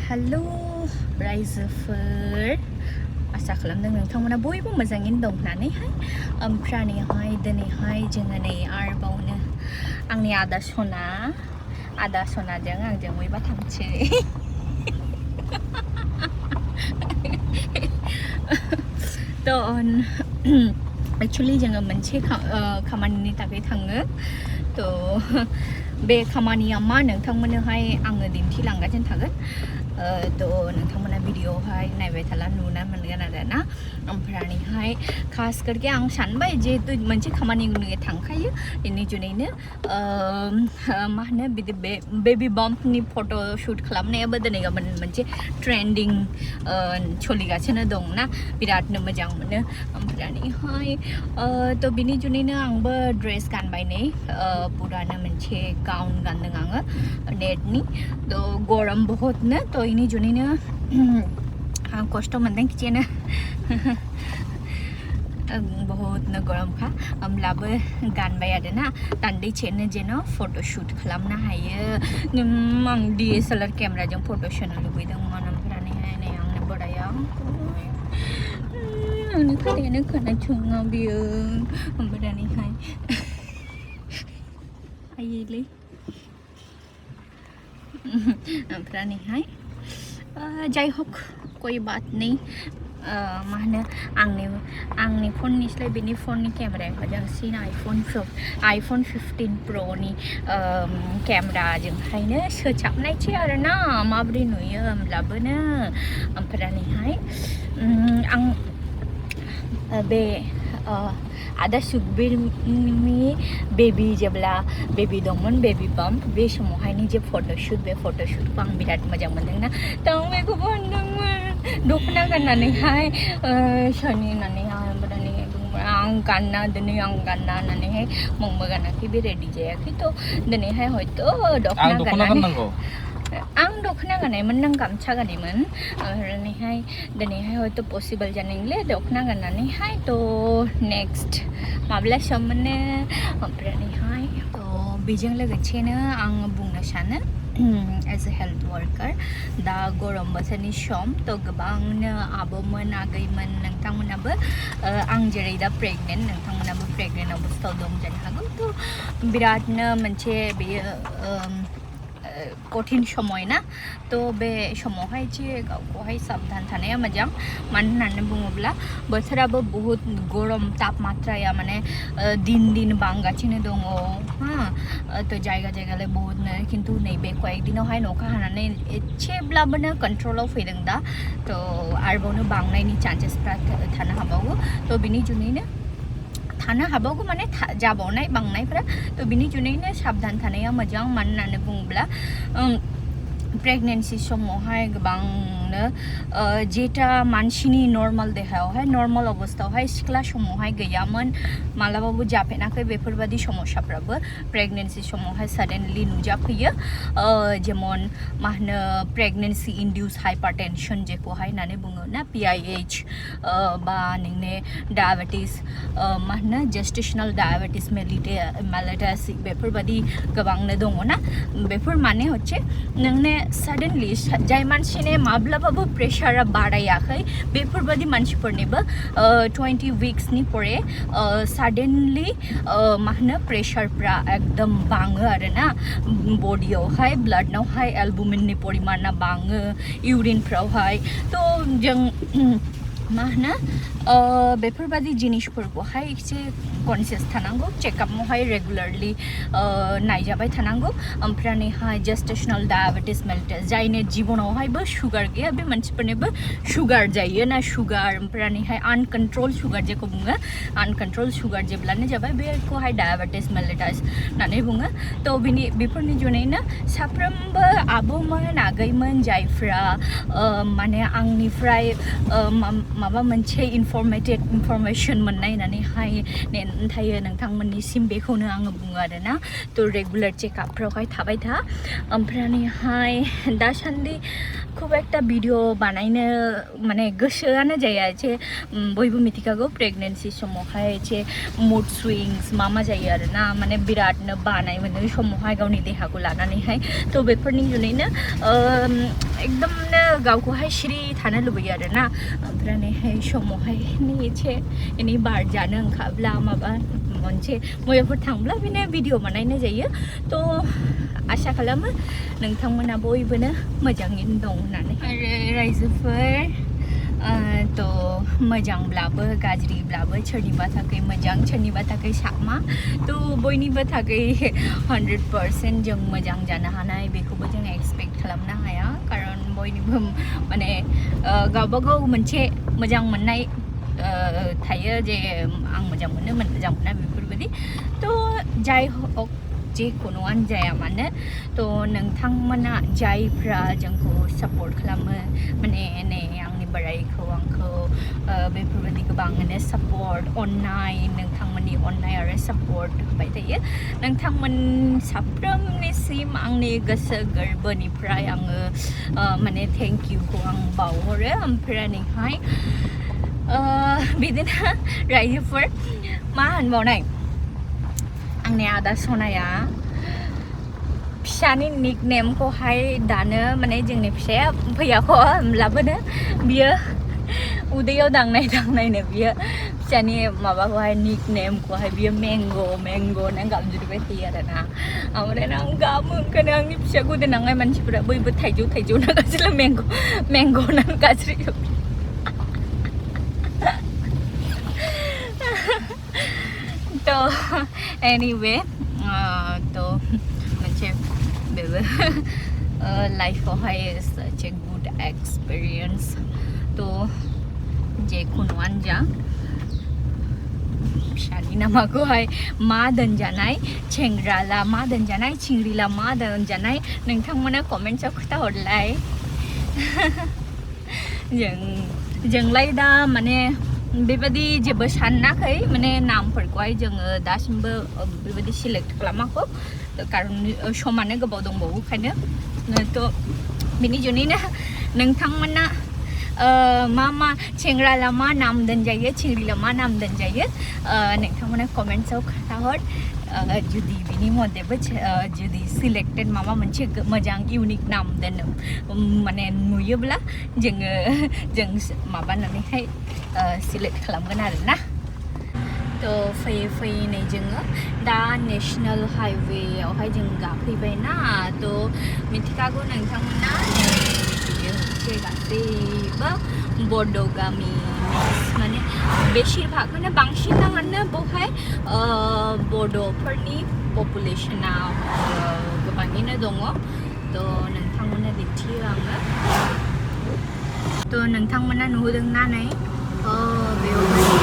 Hello Riserफोर आसा खालामदों नोंथांमोना बयबो मोजाङैनो दं होननानैहाय ओमफ्रायहाय दिनैहाय जोङो नै आरोबावनो आंनि आदा सनाजों आंजों बयबो थांसै तो एक्चुअली जोङो मोनसे खामानिनि थाखाय थाङो तो बे खामानिया मा नोंथांमोननोहाय आङो दिन्थिलांगासिनो थागोन तो नोंथांमोना भिडिअआवहाय नायबाय थाला नुना मोनगोन आरो ना ओमफ्रायहाय खास करके आं सानबाय जिहेतु मोनसे खामानि थांखायो बेनि जुनैनो मा होनो बिदि बेबी बाम्पनि फट' शुट खालामनायाबो दिनै गाबोन मोनसे ट्रेन्डिं सोलिगासिनो दं ना बिरादनो मोजां मोनो ओमफ्रायहाय तो बिनि जुनैनो आंबो ड्रेस गानबाय नै पुरानो मोनसे गाउन गानदों आङो नेटनि तो गरम बहुतनो तो इनि जुनैनो आं खस्थ' मोनदों खिथिनो बहुतनो गरमखा होमब्लाबो गानबाय आरो ना दान्दिसेनो जेन' फट'शुट खालामनो हायो आं DSLR केमेराजों फट' सोनो लुबैदोंमोन ओमफ्रायहाय नै आंनि बोराया आंनि खोथायानो खोनासङा बियो ओमफ्रायहाय आइलै ओमफ्रायहाय जाय हक कोई बात नहीं मा होनो आंनि फननिस्लाय बेनि फननि केमेराया मोजांसिन आइफन 15 प्रोनि केमेराजोंहायनो सोचाबनायसै आरो ना माबोरै नुयो होमब्लाबोनो ओमफ्रायहाय आं बे आदा सुखबिरनि बेबी जेब्ला बेबी दंमोन बेबी बाम्प बे समावहायनि जे फट'शुट बे फट'शुटखौ आं बिराद मोजां मोनदोंना थ' आं बेखौबो होनदोंमोन दख'ना गाननानैहाय सोरनि होननानैहाय ओमफ्राय आं गानना दिनै आं गानना होननानैहाय मुंबो गानाखै बे रेडि जायाखै थ' दिनैहाय हयथ' दख'ना गाननानै आं दख'ना गाननायमोन नों गामसा गाननायमोन ओमफ्रायहाय दिनैहाय हयथ' पसिबल जानाय नंले दख'ना गाननानैहाय थ' नेक्स्ट माब्ला सम मोनो ओमफ्रायहाय थ' बेजों लोगोसेनो आं बुंनो सानो एज ए हेल्थ वार्कार दा गरम बोथोरनि सम थ' गोबांनो आब'मोन आगैमोन नोंथांमोनाबो आं जेरै दा प्रेगनेन्ट नोंथांमोनाबो प्रेगनेन्ट अबस्थायाव दं जानो हागौ थ' बिरादनो मोनसे बेयो कठिन समय ना तो बे समावहाय जे गावखौहाय साबधान थानाया मोजां मानो होननानै बुङोब्ला बोथोराबो बहुत गरम तापमात्राया माने दिन बांगासिनो दङ तो जायगा जायगालाय बहुतनो खिन्थु नैबे कয়েক दिनावहाय अखा हानानै एसेब्लाबोनो कन्ट्रलाव फैदों दा तो आरोबावनो बांनायनि चान्सेसफ्रा थानो हाबावो तो बिनि जुनैनो थानो हाबावगौ माने जाबावनाय बांनायफ्रा तो बिनि जुनैनो साबधान थानाया मोजां मानो होननानै बुङोब्ला प्रेगनेन्सि समावहाय गोबांनो जेटा मानसिनि नर्माल देहायावहाय नर्माल अबस्थायावहाय सिख्ला समावहाय गैयामोन मालाबाबो जाफेनाखै बेफोरबायदि समस्याफ्राबो प्रेगनेन्सि समावहाय साडेनलि नुजाफैयो जेमन मा होनो प्रेगनेन्सि इन्डिउस हाइपारटेनसन जेखौहाय होननानै बुङो ना PIH बा नोंनि डायबेटिस मा होनो जेस्टेशनेल डायबेटिस मेलिटास बेफोरबायदि गोबांनो दङ ना बेफोर माने हচ্ছে नोंने साडेनलि जाय मानसिने माब्लाबाबो प्रेसारा बारायाखै बेफोरबायदि मानसिफोरनिबो 20 विक्सनि परे साडेनलि मा होनो प्रेसारफ्रा एकदम बाङो आरो ना बडियावहाय ब्लाडनावहाय एलबुमिननि परिमाना बाङो इउरिनफ्रावहाय थ' जों मा होनो बेफोरबायदि जिनिसफोरखौहाय एसे कनसियास थानांगौ चेकआपआवहाय रेगुलारलि नायजाबाय थानांगौ ओमफ्रायहाय जेस्टेशनेल डायबेटिस मेलिटास जायनि जिबनावहायबो सुगार गैया बे मानसिफोरनोबो सुगार जायो ना सुगार ओमफ्रायहाय आनकन्ट्रल सुगार जेखौ बुङो आनकन्ट्रल सुगार जेब्लानो जाबाय बेखौहाय डायबेटिस मेलिटास होननानै बुङो थ' बेफोरनि जुनैनो साफ्रोमबो आब'मोन आगैमोन जायफ्रा माने आंनिफ्राय माबा मोनसे इनफरमेशन मोननाय होननानैहाय नेनानै थायो नोंथांमोननिसिम बेखौनो आङो बुङो आरोना थ' रेगुलार चेकआपफ्रावहाय थाबाय था ओमफ्रायहाय दासान्दि खूब एकटा भिडिअ बानायनो माने गोसोआनो जाया जे बयबो मिथिखागौ प्रेगनेन्सि समावहाय जे मुड स्विंग्स मा जायो आरोना माने बिरादनो बानाय मोनो समावहाय गावनि देहाखौ लानानैहाय थ' बेफोरनि जुनैनो एकदमनो गावखौहाय सिरि थानो लुबैयो आरोना ओमफ्रायहाय समावहाय एसे एनै बार जानो ओंखारब्ला माबा मोनसे बबेयावफोर थांब्ला बिनो भिडिअ बानायनाय जायो थ' आसा खालामो नोंथांमोना बयबोनो मोजाङैनो दं होननानै आरो रायजोफोर थ' मोजांब्लाबो गाज्रिब्लाबो सोरनिबा थाखाय मोजां सोरनिबा थाखाय सामा थ' बयनिबो थाखाय 100% जों मोजां जानो हानाय बेखौबो जों एक्सपेक्ट खालामनो हाया खारन बयनिबो माने गावबागाव मोनसे मोजां मोननाय थायो जे आं मोजां मोनो मोजां मोना बेफोरबायदि थ' जाय हक जेखुनुआनो जाया मानो थ' नोंथांमोना जायफ्रा जोंखौ सापर्ट खालामो माने नै आंनि बोराइखौ आंखौ बेफोरबायदि गोबाङैनो सापर्ट अननाय नोंथांमोननि अननाय आरो सापर्ट होबाय थायो नोंथांमोन साफ्रोमनिसिम आंनि गोसो गोरबोनिफ्राय आङो माने थेंक इउखौ आं बावहरो ओमफ्रायहाय बिदिनो रायजोफोर मा होनबावनाय आंनि आदा सनाया फिसानि निकनेमखौहाय दानो माने जोंनि फिसाया फैयाखौ लाबोनो बियो उदैयाव दांनायनो बियो फिसानि माबाखौहाय निकनेमखौहाय बियो मेंग' होननानै गाबज्रिबाय थायो आरोना ओमफ्राय आं गाबो ओंखायनो आंनि फिसाखौ देनांहाय मानसिफोरा बयबो थाइजौ नागासिनो मेंग' होननानै गाज्रियो थ' एनिवे थ' मोनसे बेबो लाइफआवहाय साच ए गुड एक्सपिरियेन्स थ' जेखुनुआनो जा फिसानि नामाखौहाय मा दोनजानाय सेंग्राला मा दोनजानाय चिंग्रिला मा दोनजानाय नोंथांमोना कमेन्ट्सआव खोन्थाहरलाय जोंलाय दा माने बेबायदि जेबो सानाखै माने नामफोरखौहाय जोङो दासिमबो बेबायदि सिलेक्ट खालामाखै खारन समानो गोबाव दंबावोखायनो थ' बिनि जुनैनो नोंथांमोना मा सेंग्राला मा नाम दोनजायो चिंग्रिला मा नाम दोनजायो नोंथांमोना कमेन्ट्सआव खोन्थाहर जुदि बिनि मदेबो जुदि सिलेक्टेड माबा मोनसे मोजां इउनिक नाम दोनो माने नुयोब्ला जों माबानानैहाय सिलेक्ट खालामगोन आरोना थ' फैयै नै जोङो दा नेशनेल हाइवेआवहाय जों गाखैबायना थ' मिथिखागौ नोंथांमोना मोनसे गासैबो बड' गामि माने बेसिरभागखौनो बांसिनानो बेवहाय बड'फोरनि पपुलेसना गोबाङैनो दङ थ' नोंथांमोना दिन्थियो आङो थ' नोंथांमोना नुहुरदोंना नै बेवहाय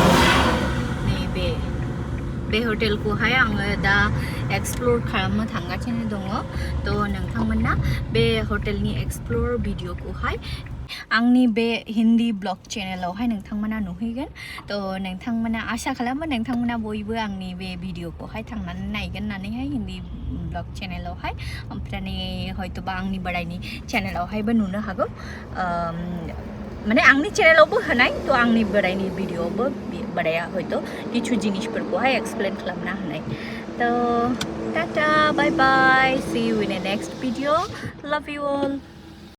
बे हटेलखौहाय आङो दा एक्सप्लोर खालामनो थांगासिनो दङ थ' नोंथांमोना बे हटेलनि एक्सप्लोर भिडिअखौहाय आंनि बे हिन्दी ब्लग चेनेलावहाय नोंथांमोना नुहैगोन थ' नोंथांमोना आसा खालामो नोंथांमोना बयबो आंनि बे भिडिअखौहाय थांनानै नायगोन होननानैहाय हिन्दी ब्लग चेनेलावहाय ओमफ्राय हयथ'बा आंनि बोराइनि चेनेलावहायबो नुनो हागौ माने आंनि चेनेलावबो होनाय थ' आंनि बोराइनि भिडिअआवबो बोराइया हयथ' किछु जिनिसफोरखौहाय एक्सप्लेन खालामना होनाय थ' tata bye bye C U in A next video लाभ इउ अल